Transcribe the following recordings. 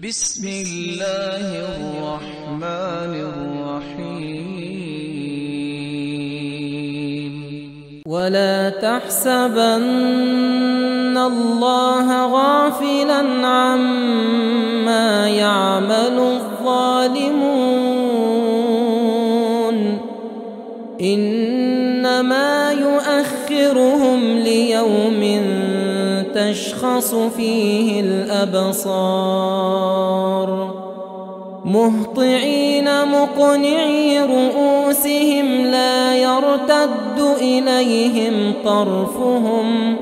بسم الله الرحمن الرحيم. ولا تحسبن الله غافلا عما يعمل الظالمون، إنما يؤخرهم ليوم تشخص فيه الأبصار، مهطعين مقنعي رؤوسهم لا يرتد إليهم طرفهم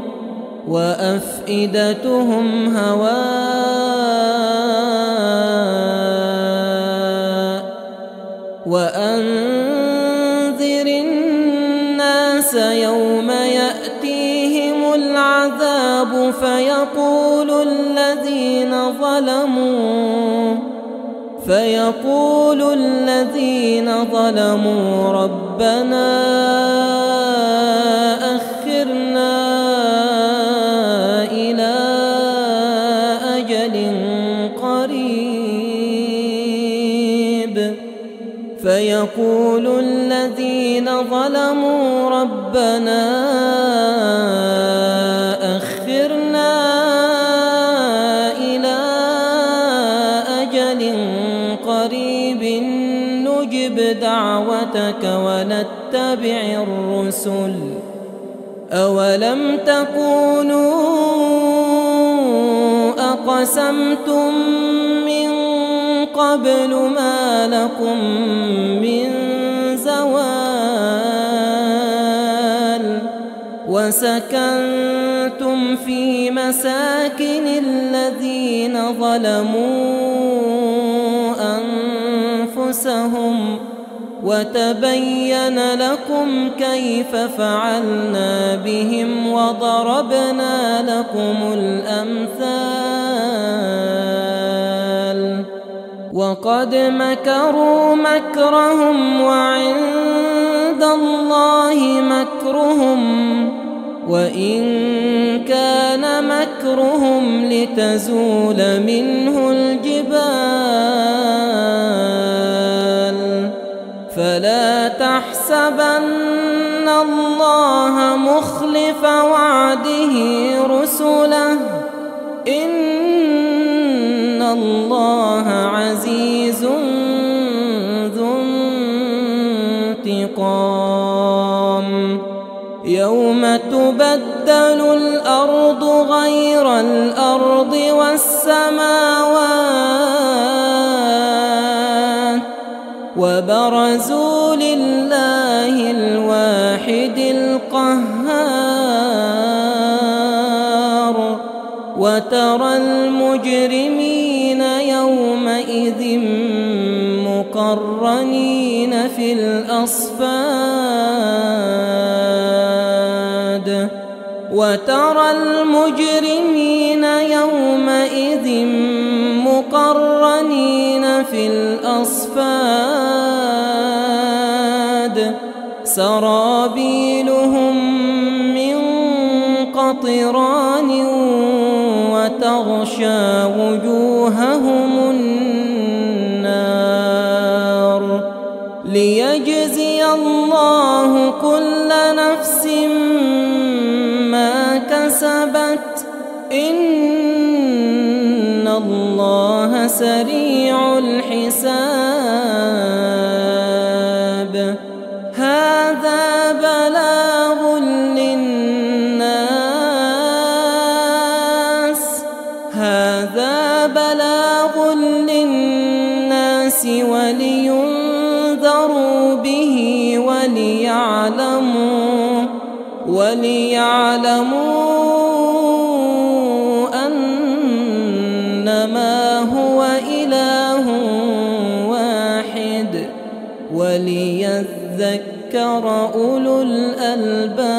وأفئدتهم هواء. وأنذر الناس يوم يأتيهم العذاب فيقول الذين ظلموا ربنا أخرنا إلى أجل قريب، فيقول الذين ظلموا ربنا أخرنا إلى أجل قريب نجب دعوتك ونتبع الرسل، أولم تكونوا أقسمتم من قبل ما لكم من زوال، وسكنتم في مساكن الذين ظلموا أنفسهم، وتبين لكم كيف فعلنا بهم وضربنا لكم الأمثال. وقد مكروا مكرهم وعند الله مكرهم، وإن كان مكرهم لتزول منه الجبال. فلا تحسبن الله مخلف وعده رسله، إن الله عزيز ذو انتقام. يوم تبدل الأرض غير الأرض والسماوات، وبرزوا لله الواحد القهار. وترى المجرمين يومئذ مقرنين في الأصفاد، وترى المجرمين يومئذ مقرنين في الأصفاد، سرابيلهم من قطران وتغشى وجوههم النار، ليجزي الله كل نفس ما كسبت، إن الله سريع الحساب. هذا بلاغ للناس ولينذروا به وليعلموا أنما هو إله واحد، وليذكر أولو الألباب.